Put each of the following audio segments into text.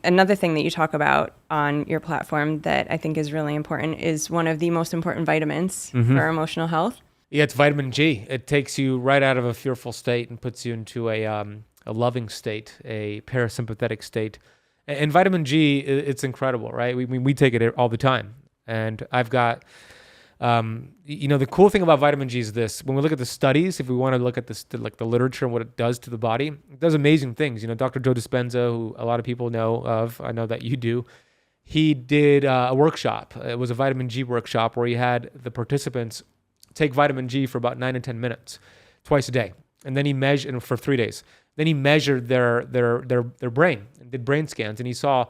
Another thing that you talk about on your platform that I think is really important is one of the most important vitamins for emotional health. Yeah, it's vitamin G. It takes you right out of a fearful state and puts you into a loving state, a parasympathetic state. And vitamin G, it's incredible, right? We take it all the time. And I've got, the cool thing about vitamin G is this. When we look at the studies, if we want to look at this, like the literature and what it does to the body, it does amazing things. Dr. Joe Dispenza, who a lot of people know of, I know that you do, he did a workshop. It was a vitamin G workshop where he had the participants take vitamin G for about 9 to 10 minutes twice a day. And then he measured for 3 days. Then he measured their brain and did brain scans. And he saw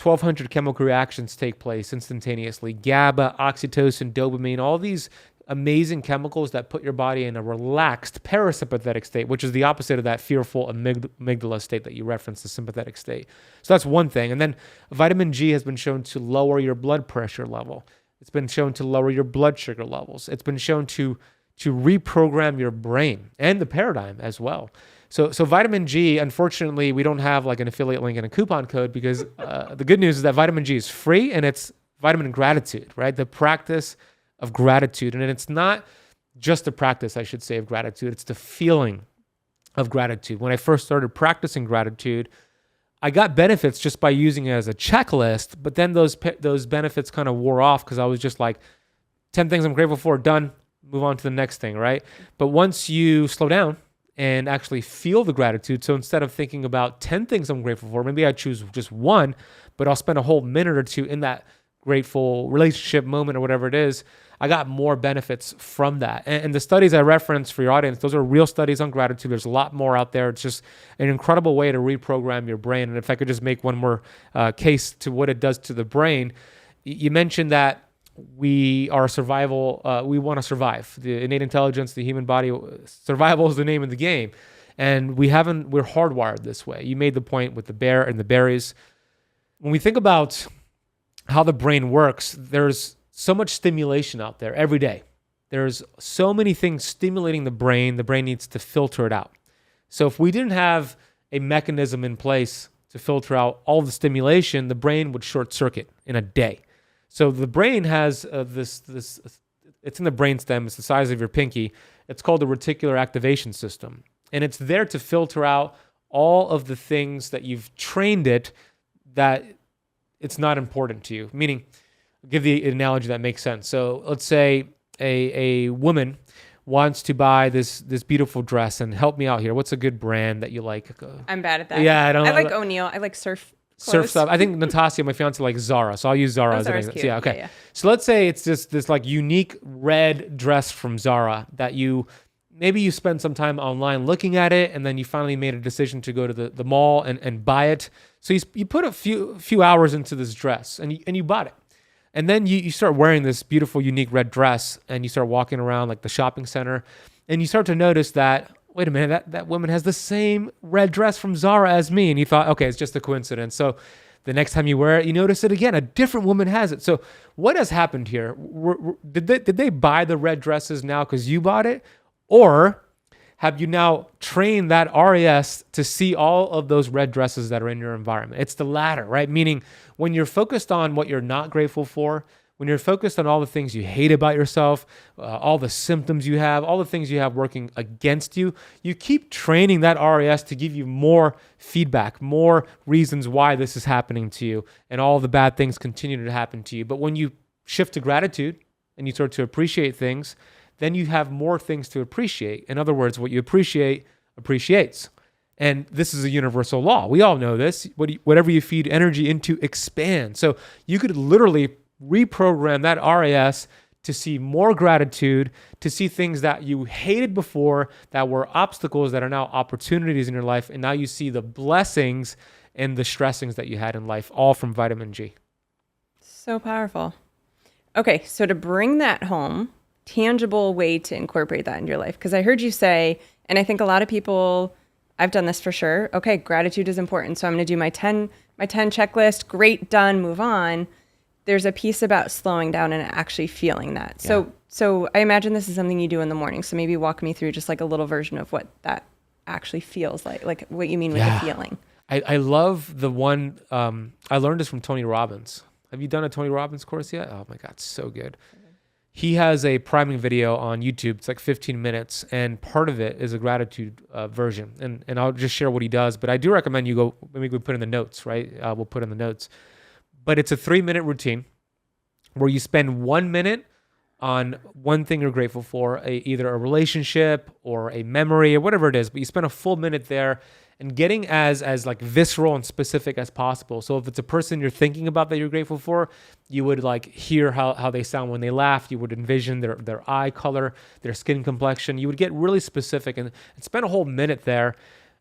1,200 chemical reactions take place instantaneously. GABA, oxytocin, dopamine, all these amazing chemicals that put your body in a relaxed parasympathetic state, which is the opposite of that fearful amygdala state that you referenced, the sympathetic state. So that's one thing. And then vitamin G has been shown to lower your blood pressure level. It's been shown to lower your blood sugar levels. It's been shown to reprogram your brain and the paradigm as well. So vitamin G, unfortunately, we don't have like an affiliate link and a coupon code because the good news is that vitamin G is free and it's vitamin gratitude, right? The practice of gratitude. And it's not just the practice, I should say, of gratitude. It's the feeling of gratitude. When I first started practicing gratitude, I got benefits just by using it as a checklist, but then those benefits kind of wore off because I was just like, 10 things I'm grateful for, done, move on to the next thing, right? But once you slow down and actually feel the gratitude, so instead of thinking about 10 things I'm grateful for, maybe I choose just one, but I'll spend a whole minute or two in that grateful relationship moment or whatever it is, I got more benefits from that. And the studies I referenced for your audience, those are real studies on gratitude. There's a lot more out there. It's just an incredible way to reprogram your brain. And if I could just make one more case to what it does to the brain, you mentioned that we are survival. We want to survive. The innate intelligence, the human body, survival is the name of the game. And we're hardwired this way. You made the point with the bear and the berries. When we think about how the brain works, there's so much stimulation out there every day. There's so many things stimulating the brain needs to filter it out. So if we didn't have a mechanism in place to filter out all the stimulation, the brain would short circuit in a day. So the brain has this, it's in the brainstem, it's the size of your pinky. It's called the reticular activation system. And it's there to filter out all of the things that you've trained it that it's not important to you. Meaning, I'll give the analogy that makes sense. So let's say a woman wants to buy this beautiful dress, and help me out here. What's a good brand that you like? I'm bad at that. Yeah, I like O'Neill. I like surf stuff. I think Natasha, my fiance, likes Zara, so I'll use Zara as an example. Cute. Yeah, okay. Yeah. So let's say it's just this like unique red dress from Zara that maybe you spend some time online looking at it, and then you finally made a decision to go to the mall and buy it. So you put a few hours into this dress, and you bought it. And then you start wearing this beautiful, unique red dress, and you start walking around like the shopping center, and you start to notice that, wait a minute, that woman has the same red dress from Zara as me. And you thought, okay, it's just a coincidence. So the next time you wear it, you notice it again. A different woman has it. So what has happened here? Did they buy the red dresses now because you bought it? Or have you now trained that RAS to see all of those red dresses that are in your environment? It's the latter, right? Meaning when you're focused on what you're not grateful for, when you're focused on all the things you hate about yourself, all the symptoms you have, all the things you have working against you, you keep training that RAS to give you more feedback, more reasons why this is happening to you, and all the bad things continue to happen to you. But when you shift to gratitude and you start to appreciate things, then you have more things to appreciate. In other words, what you appreciate appreciates. And this is a universal law. We all know this. Whatever you feed energy into expands. So you could literally reprogram that RAS to see more gratitude, to see things that you hated before that were obstacles that are now opportunities in your life. And now you see the blessings and the stressings that you had in life, all from vitamin G. So powerful. Okay, so to bring that home, tangible way to incorporate that into your life. Because I heard you say, and I think a lot of people, I've done this for sure. Okay, gratitude is important. So I'm going to do my 10 checklist. Great, done, move on. There's a piece about slowing down and actually feeling that. Yeah. So I imagine this is something you do in the morning. So maybe walk me through just like a little version of what that actually feels like what you mean with the feeling. I love the one, I learned this from Tony Robbins. Have you done a Tony Robbins course yet? Oh my God, so good. He has a priming video on YouTube. It's like 15 minutes, and part of it is a gratitude version. And I'll just share what he does, but I do recommend you go, maybe we put in the notes, right? We'll put in the notes. But it's a 3-minute routine where you spend 1 minute on one thing you're grateful for, either a relationship or a memory or whatever it is, but you spend a full minute there and getting as like visceral and specific as possible. So if it's a person you're thinking about that you're grateful for, you would like hear how they sound when they laugh. You would envision their eye color, their skin complexion. You would get really specific and spend a whole minute there.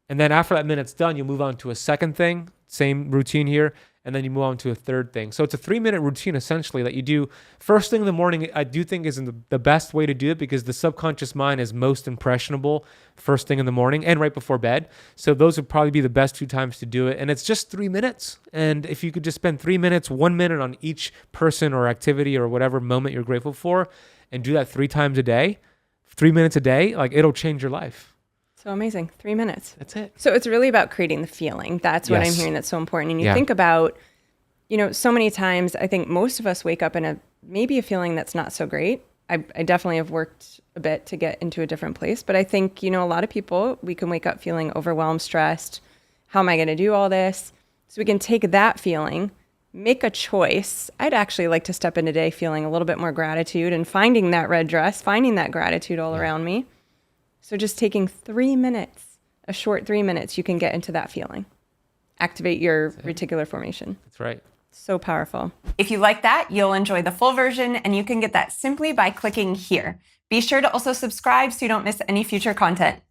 And then after that minute's done, you move on to a second thing, same routine here, and then you move on to a third thing. So it's a 3-minute routine essentially that you do first thing in the morning. I do think is the best way to do it because the subconscious mind is most impressionable first thing in the morning and right before bed. So those would probably be the best 2 times to do it. And it's just 3 minutes. And if you could just spend 3 minutes, 1 minute on each person or activity or whatever moment you're grateful for, and do that 3 times a day, 3 minutes a day, like it'll change your life. So amazing. 3 minutes. That's it. So it's really about creating the feeling. That's what I'm hearing that's so important. And you think about, so many times I think most of us wake up in maybe a feeling that's not so great. I definitely have worked a bit to get into a different place, but I think, a lot of people, we can wake up feeling overwhelmed, stressed. How am I going to do all this? So we can take that feeling, make a choice. I'd actually like to step in today feeling a little bit more gratitude and finding that red dress, finding that gratitude all around me. So just taking 3 minutes, a short 3 minutes, you can get into that feeling. Activate your reticular formation. That's right. So powerful. If you like that, you'll enjoy the full version, and you can get that simply by clicking here. Be sure to also subscribe so you don't miss any future content.